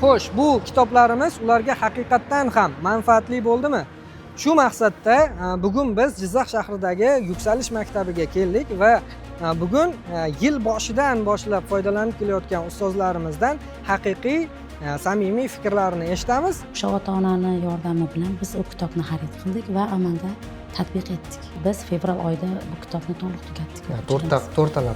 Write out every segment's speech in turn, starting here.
Xo'sh, bu kitoblarimiz ularga haqiqatdan ham manfaatli bo'ldimi? Shu maqsadda bugun biz Jizzax shahridagi Yuksalish maktabiga keldik va bugun yil boshidan boshlab foydalanib kelayotgan ustozlarimizdan haqiqiy samimiy fikrlarini eshitamiz. O'sha ota-onani yordami bilan biz u kitobni xarid qildik va amalda tatbiq etdik. Biz fevral oyida bu kitobni to'liq tugatdik.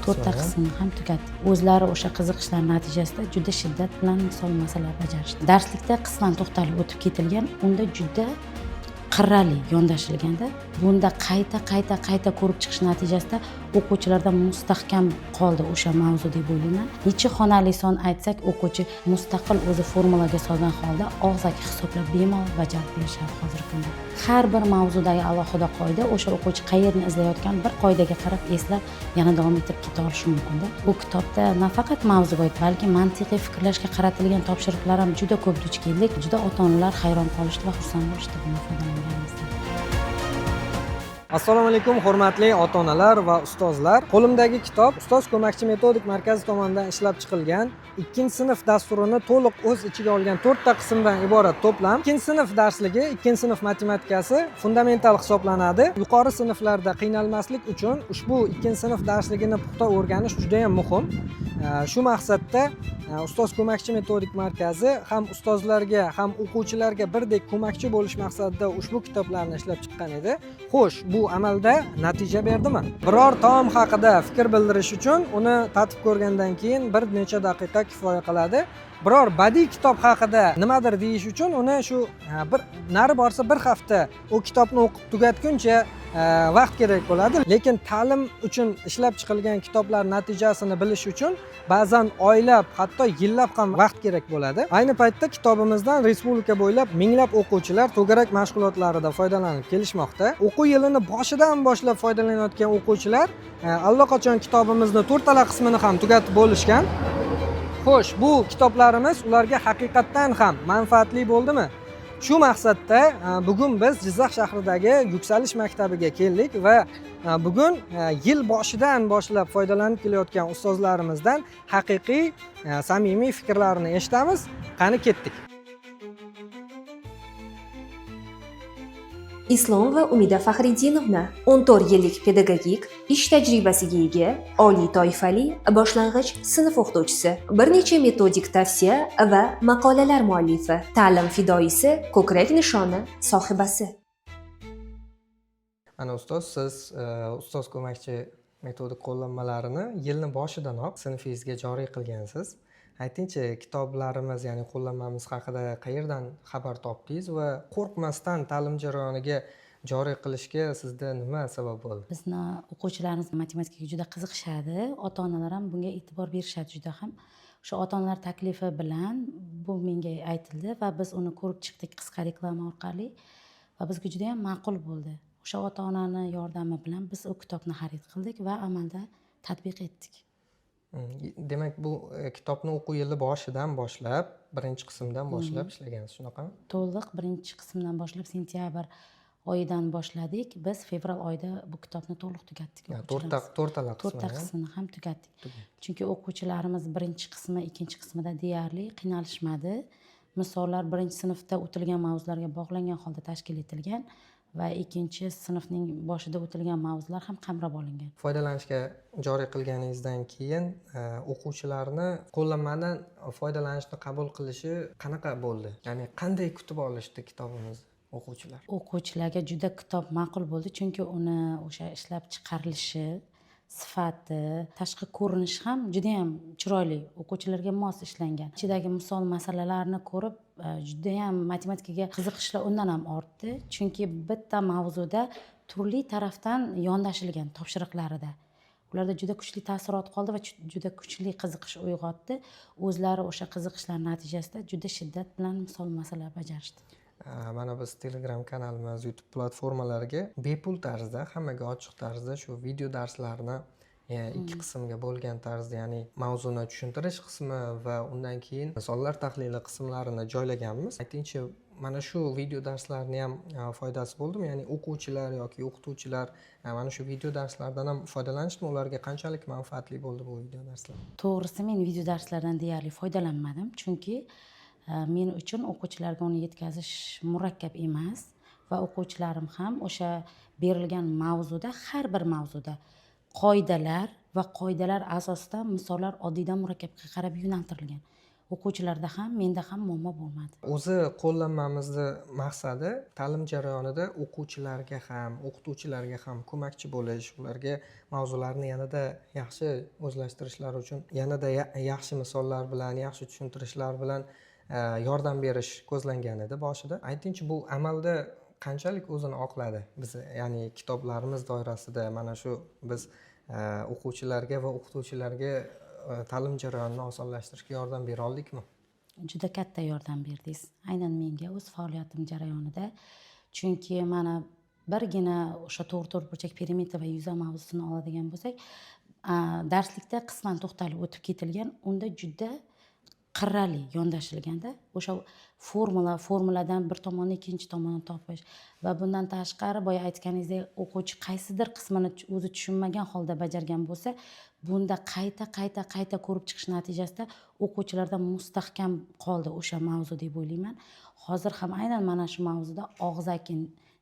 To'rtta qismini ham tugatdik. O'zlari o'sha qiziqishlar natijasida juda shiddat bilan misol masalalar bajarishdi. Darslikda qisman to'xtalib o'tib ketilgan, unda juda qirrali yondashilganda, bunda qayta ko'rib chiqish natijasida o'quvchilarda mustahkam qoldi o'sha mavzu deb o'ylayman. Necha xonali son aytsak, o'quvchi mustaqil o'zi formulaga solgan holda og'zaki hisoblab bemalol bajarib berishadi hozirgi kunda. Har bir mavzudagi alohida qoida o'sha o'quvchi qayerni izlayotgan bir qoidaga qarab eslab yana davom etib keta olishi mumkin-da. Bu kitobda nafaqat mavzuga, balki mantiqiy fikrlashga qaratilgan topshiriqlar ham juda ko'p duch keldik. Juda ota-onalar hayron qolishdi va xursand bo'lishdi bundan foydalanganimizdan. Assalomu alaykum hurmatli ota-onalar va ustozlar. Qo'limdagi kitob Ustoz ko'makchi metodik markazi tomonidan ishlab chiqilgan 2-sinf dasturini to'liq o'z ichiga olgan 4 ta qismdan iborat to'plam. 2-sinf darsligi, 2-sinf matematikasi fundamental hisoblanadi. Yuqori sinflarda qiynalmaslik uchun ushbu 2-sinf darsligini puxta o'rganish juda ham muhim. Shu maqsadda Ustoz ko'makchi metodik markazi ham ustozlarga, ham o'quvchilarga birdek ko'makchi bo'lish maqsadida ushbu kitoblarni ishlab chiqqan edi. Xo'sh, bu amalda natija berdimi? Biror taom haqida fikr bildirish uchun uni tatib ko'rgandan keyin bir necha daqiqa kifoya qiladi. Biror badiiy kitob haqida nimadir deyish uchun uni shu bir nari borsa bir hafta u kitobni o'qib tugatguncha vaqt kerak bo'ladi. Lekin ta'lim uchun ishlab chiqilgan kitoblar natijasini bilish uchun ba'zan oylab, hatto yillab ham vaqt kerak bo'ladi. Ayni paytda kitobimizdan respublika bo'ylab minglab o'quvchilar to'garak mashg'ulotlarida foydalanib kelishmoqda. O'quv yilini boshidan boshlab foydalanayotgan o'quvchilar allaqachon kitobimizni 4 tala qismini ham tugatib bo'lishgan. Xo'sh, bu kitoblarimiz ularga haqiqatdan ham manfaatli bo'ldimi? Shu maqsadda bugun biz Jizzax shahridagi Yuksalish maktabiga keldik va bugun yil boshidan boshlab foydalanib kelayotgan ustozlarimizdan haqiqiy samimiy fikrlarini eshitamiz. Qani ketdik. Islom va Umida Faxriddinovna 14 yillik pedagogik ish tajribasiga ega oliy toifali boshlang'ich sinf o'qituvchisi, bir necha metodik tavsiya va maqolalar muallifi, ta'lim fidoyisi, ko'krak nishoni sohibasi. Ana ustoz, siz ustoz ko'makchi metodik qo'llanmalarini yilni boshidanoq sinfingizga joriy qilgansiz. Aytingchi, kitoblarimiz, ya'ni qo'llanmamiz haqida qayerdan xabar topdingiz va qo'rqmasdan ta'lim jarayoniga joriy qilishga sizda nima sabab bo'ldi? Bizni o'quvchilarimiz matematikaga juda qiziqishadi, ota-onalar ham bunga e'tibor berishadi juda ham. O'sha ota-onalar taklifi bilan bu menga aytildi va biz uni ko'rib chiqdik qisqa reklama orqali va bizga juda ham ma'qul bo'ldi. O'sha ota-onani yordami bilan biz u kitobni xarid qildik va amalda tatbiq etdik. Demak, bu kitobni o'quv yili boshidan boshlab, birinchi qismdan boshlab ishlagansiz, shunaqami? To'liq birinchi qismdan boshlab sentyabr oyidan boshladik. Biz fevral oyida bu kitobni to'liq tugatdik. 4 ta qismini ham tugatdik. Chunki o'quvchilarimiz birinchi qismi, ikkinchi qismida deyarli qiynalishmadi. Misollar birinchi sinfda o'tilgan mavzularga bog'langan holda tashkil etilgan va ikkinchi sinfning boshida o'tilgan mavzular ham qamrab olingan. Foydalanishga joriy qilganingizdan keyin o'quvchilarni qo'llanmadan foydalanishni qabul qilishi qanaqa bo'ldi? Ya'ni qanday kutib olishdi kitobimizni o'quvchilar? O'quvchilarga juda kitob ma'qul bo'ldi, chunki uni o'sha ishlab chiqarilishi, sifati, tashqi ko'rinishi ham juda ham chiroyli, o'quvchilarga mos ishlangan. Ichidagi misol masalalarni ko'rib juda ham matematikaga qiziqishlar undan ham ortdi, chunki bitta mavzuda turli tarafdan yondashilgan topshiriqlarida. Ularda juda kuchli taassurot qoldi va juda kuchli qiziqish uyg'otdi. O'zlari o'sha qiziqishlar natijasida juda shiddat bilan misol masalalar bajarishdi. Mana biz Telegram kanalimiz, YouTube platformalariga bepul tarzda, hammaga ochiq tarzda shu video darslarni ikki qismga bo'lgan tarzda, ya'ni mavzuni tushuntirish qismi va undan keyin misollar tahlili qismlarini joylaganmiz. Aytingchi, mana shu video darslarni ham foydasi bo'ldimi? Ya'ni o'quvchilar yoki o'qituvchilar mana shu video darslardan ham foydalanishdimi? Ularga qanchalik manfaatli bo'ldi bu video darslar? To'g'risi, men video darslardan deyarli foydalanmadim, chunki Men uchun o'quvchilarga uni yetkazish murakkab emas va o'quvchilarim ham o'sha berilgan mavzuda, har bir mavzuda qoidalar va qoidalar asosida misollar oddiydan murakkabga qarab yo'naltirilgan. O'quvchilarda ham, menda ham muammo bo'lmadi. O'zi qo'llanmamizni maqsadi ta'lim jarayonida o'quvchilarga ham, o'qituvchilarga ham ko'makchi bo'lish, ularga mavzularni yanada yaxshi o'zlashtirishlari uchun yanada yaxshi misollar bilan, yaxshi tushuntirishlar bilan yordam berish ko'zlangan edi boshida. Aytingchi, bu amalda qanchalik o'zini oqladi? Biz ya'ni kitoblarimiz doirasida mana shu biz o'quvchilarga va o'qituvchilarga ta'lim jarayonini osonlashtirishga yordam bera oldikmi? Juda katta yordam berdingiz. Aynan menga o'z faoliyatim jarayonida. Chunki mana birgina o'sha to'rtburchak perimetr va yuza mavzusini oladigan bo'lsak, darslikda qisman to'xtalib o'tib ketilgan, unda juda qirrali yondashilganda o'sha formuladan bir tomonni ikkinchi tomonni topish va bundan tashqari boya aytganingizdek o'quvchi qaysidir qismini o'zi tushunmagan holda bajargan bo'lsa, bunda qayta ko'rib chiqish natijasida o'quvchilarda mustahkam qoldi o'sha mavzu deb o'ylayman. Hozir ham aynan mana shu mavzuda og'zaki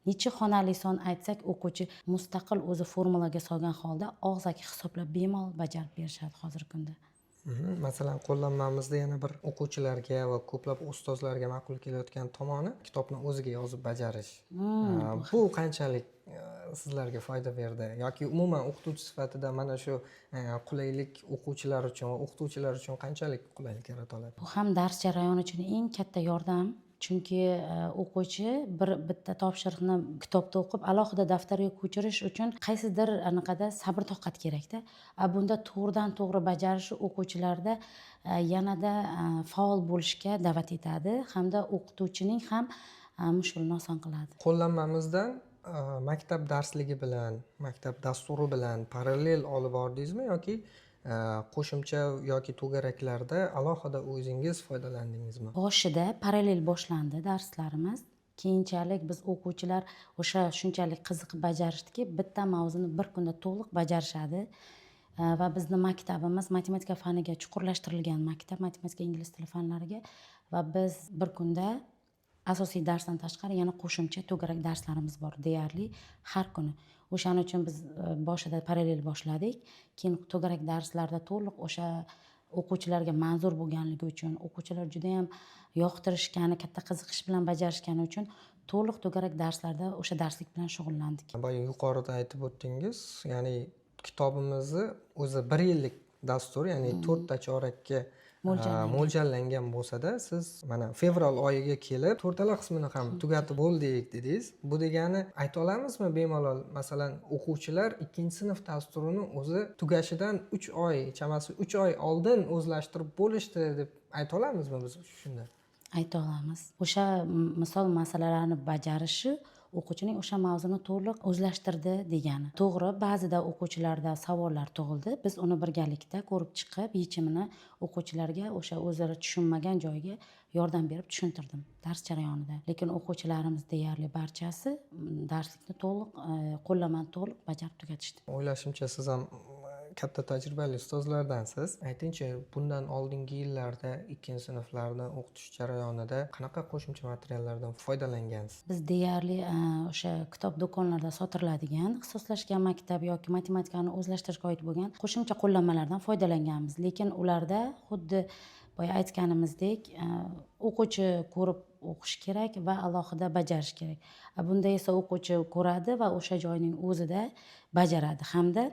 necha xonali son aytsak, o'quvchi mustaqil o'zi formulaga solgan holda og'zaki hisoblab bemalol bajarib berishadi hozirgi kunda. Masalan, qo'llanmamizda yana bir o'quvchilarga va ko'plab ustozlarga ma'qul kelayotgan tomoni kitobni o'ziga yozib bajarish. Bu qanchalik sizlarga foyda berdi yoki umuman o'qituvchi sifatida mana shu qulaylik o'quvchilar uchun va o'qituvchilar uchun qanchalik qulaylik yarata oladi? Bu ham dars jarayoni uchun eng katta yordam. Chunki o'quvchi bitta topshiriqni kitobda o'qib, alohida daftarga ko'chirish uchun qaysidir anaqada sabr toqat kerakda. Bunda to'g'ridan to'g'ri bajarishi o'quvchilarda yanada faol bo'lishga da'vat etadi hamda o'qituvchining ham mushkulini oson qiladi. Qo'llanmamizdan maktab darsligi bilan, maktab dasturi bilan parallel olib bordingizmi yoki qo'shimcha yoki to'garaklarda alohida o'zingiz foydalandingizmi? Boshida parallel boshlandi darslarimiz. Keyinchalik biz o'quvchilar o'sha shunchalik qiziqib bajarishdiki, bitta mavzuni bir kunda to'liq bajarishadi. Va bizni maktabimiz matematika faniga chuqurlashtirilgan maktab, matematika, ingliz tili fanlariga va biz bir kunda asosiy darsdan tashqari yana qo'shimcha to'garak darslarimiz bor deyarli har kuni. O'shaning uchun biz boshida parallel boshladik. Keyin to'garak darslarda to'liq o'sha o'quvchilarga manzur bo'lganligi uchun, o'quvchilar juda ham yoqtirishgani, katta qiziqish bilan bajarishgani uchun to'liq to'garak darslarda o'sha darslik bilan shug'ullandik. Boya yuqorida aytib o'tdingiz, ya'ni kitobimizni o'zi 1 yillik dastur, ya'ni 4 ta chorakka mo'ljallangan bo'lsa-da, siz mana fevral oyiga kelib 4tala qismini ham tugatib bo'ldik dedingiz. Bu degani ayta olamizmi bemalol, masalan, o'quvchilar 2-sinf dasturini o'zi tugashidan 3 oy, chamasi 3 oy oldin o'zlashtirib bo'lishdi deb ayta olamizmi biz shunda? Ayta olamiz. O'sha misol masalalarni bajarishi o'quvchining o'sha mavzuni to'liq o'zlashtirdi degani. To'g'ri, ba'zida o'quvchilarda savollar tug'ildi. Biz uni birgalikda ko'rib chiqib, yechimini o'quvchilarga o'sha o'zlari tushunmagan joyiga yordam berib tushuntirdim dars jarayonida. Lekin o'quvchilarimiz deyarli barchasi darslikni to'liq, qo'llamani to'liq bajarib tugatishdi. O'ylashimcha siz ham katta tajribali ustozlardansiz. Aytingchi, bundan oldingi yillarda 2-sinflarni o'qitish jarayonida qanaqa qo'shimcha materiallardan foydalangansiz? Biz deyarli o'sha kitob do'konlarida sotiladigan ixtisoslashgan maktab yoki matematikani o'zlashtirishga oid bo'lgan qo'shimcha qo'llanmalardan foydalanganmiz. Lekin ularda xuddi boya aytganimizdek, o'quvchi ko'rib o'qish kerak va alohida bajarish kerak. Bunda esa o'quvchi ko'radi va o'sha joyning o'zida bajaradi hamda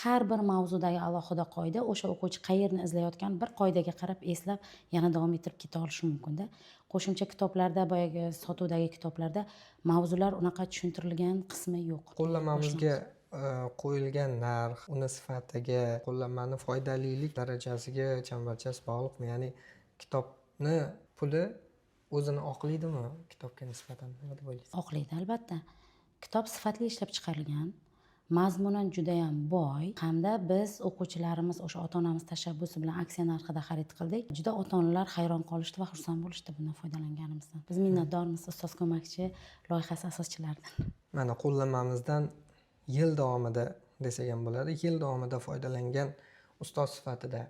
har bir mavzudagi alohida qoida o'sha o'quvchi qayerni izlayotgan bir qoidaga qarab eslab yana davom ettirib keta olishi mumkin-da. Qo'shimcha kitoblarda, boyagi sotuvdagi kitoblarda mavzular unaqa tushuntirilgan qismi yo'q. Qo'llanmamizga qo'yilgan narx, uni sifatiga, qo'llanmani foydalilik darajasiga chambarchas bog'liqmi? Ya'ni kitobni puli o'zini oqlaydimi kitobga nisbatan? Nima deb o'ylaysiz? Oqlaydi albatta. Kitob sifatli ishlab chiqarilgan, mazmunan juda ham boy hamda biz o'quvchilarimiz o'sha ota-onamiz tashabbusi bilan aksiya narxida xarid qildik. Juda ota-onalar hayron qolishdi va xursand bo'lishdi bundan foydalanganimizdan. Biz minnatdormiz ustoz ko'makchi loyihasi asoschilaridan. Mana qo'llanmamizdan yil davomida desak ham bo'ladi, yil davomida foydalangan ustoz sifatida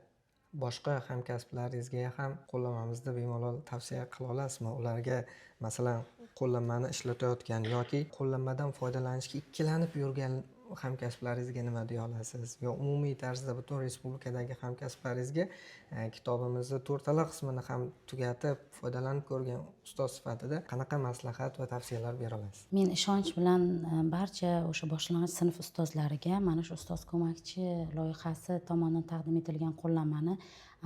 boshqa hamkasblaringizga ham qo'llanmamizni bemalol tavsiya qila olasizmi? Ularga masalan qo'llanmani ishlatayotgan yoki qo'llanmadan foydalanishga ikkilanib yurgan hamkasblaringizga nima deya olasiz? Yo umumiy tarzda butun respublikadagi hamkasblaringizga kitobimizni to'rtala qismini ham tugatib foydalanib ko'rgan ustoz sifatida qanaqa maslahat va tavsiyalar bera olasiz? Men ishonch bilan barcha o'sha boshlang'ich sinf ustozlariga mana shu ustoz ko'makchi loyihasi tomonidan taqdim etilgan qo'llanmani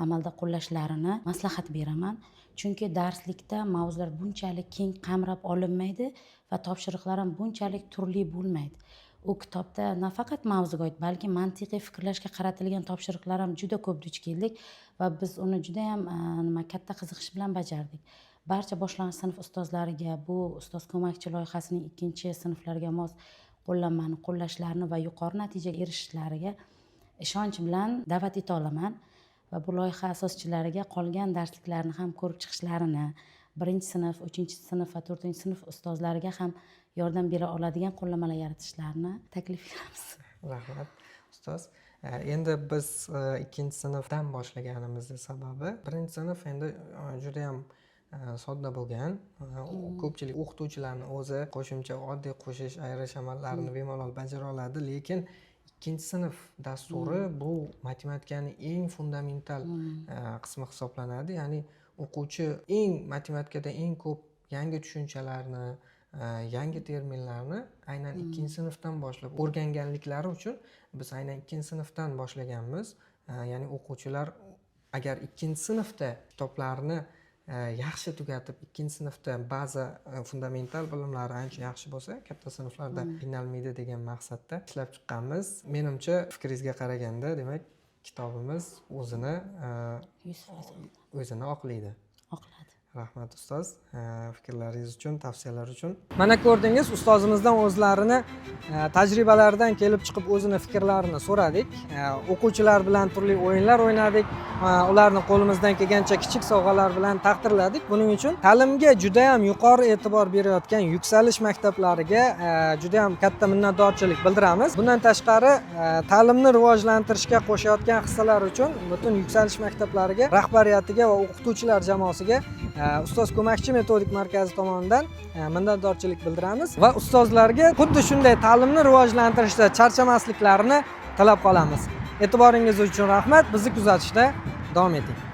amalda qo'llashlarini maslahat beraman. Chunki darslikda mavzular bunchalik keng qamrab olinmaydi va topshiriqlar ham bunchalik turli bo'lmaydi. U kitobda nafaqat mavzuga oid, balki mantiqiy fikrlashga qaratilgan topshiriqlar ham juda ko'p duch keldik va biz uni juda ham katta qiziqish bilan bajardik. Barcha boshlang'ich sinf ustozlariga bu ustoz ko'makchi loyihasining 2-sinflarga mos qo'llanmani qo'llashlarini va yuqori natijaga erishishlariga ishonch bilan da'vat eta olaman va bu loyiha asoschilariga qolgan darsliklarni ham ko'rib chiqishlarini, 1-sinf, 3-sinf va 4-sinf ustozlariga ham yordam bera oladigan qo'llanmalar yaratishlarini taklif qilamiz. Rahmat ustoz. Endi biz 2-sinfdan boshlaganimizning sababi 1-sinf endi juda ham sodda bo'lgan. Ko'pchilik o'qituvchilarning o'zi qo'shimcha oddiy qo'shish, ayirish amallarini bemalol bajara oladi, lekin 2-sinf dasturi bu matematikaning eng fundamental qismi hisoblanadi. Ya'ni o'quvchi matematikada eng ko'p yangi tushunchalarni, yangi terminlarni aynan 2-sinfdan boshlab o'rganganliklari uchun biz aynan 2-sinfdan boshlaganmiz. Ya'ni o'quvchilar agar 2-sinfda kitoblarni yaxshi tugatib, 2-sinfda ba'zi fundamental bilimlari ancha yaxshi bo'lsa, katta sinflarda qiynalmaydi degan maqsadda ishlab chiqqanmiz. Menimcha fikringizga qaraganda, demak, kitobimiz o'zini oqlaydi. Oqladi. Rahmat ustoz, fikrlaringiz uchun, tavsiyalar uchun. Mana ko'rdingiz, ustozimizdan o'zlarini tajribalaridan kelib chiqib o'zini fikrlarini so'radik. O'quvchilar bilan turli o'yinlar o'ynadik. Ularni qo'limizdan kelgancha kichik sovg'alar bilan taqdirladik. Buning uchun ta'limga juda ham yuqori e'tibor berayotgan Yuksalish maktablariga juda ham katta minnatdorchilik bildiramiz. Bundan tashqari, ta'limni rivojlantirishga qo'shayotgan hissalar uchun butun Yuksalish maktablariga, rahbariyatiga va o'qituvchilar jamoasiga ustoz ko'makchi metodik markazi tomonidan minnatdorchilik bildiramiz va ustozlarga xuddi shunday ta'limni rivojlantirishda charchamasliklarini tilab qolamiz. E'tiboringiz uchun rahmat. Bizni kuzatishda davom eting.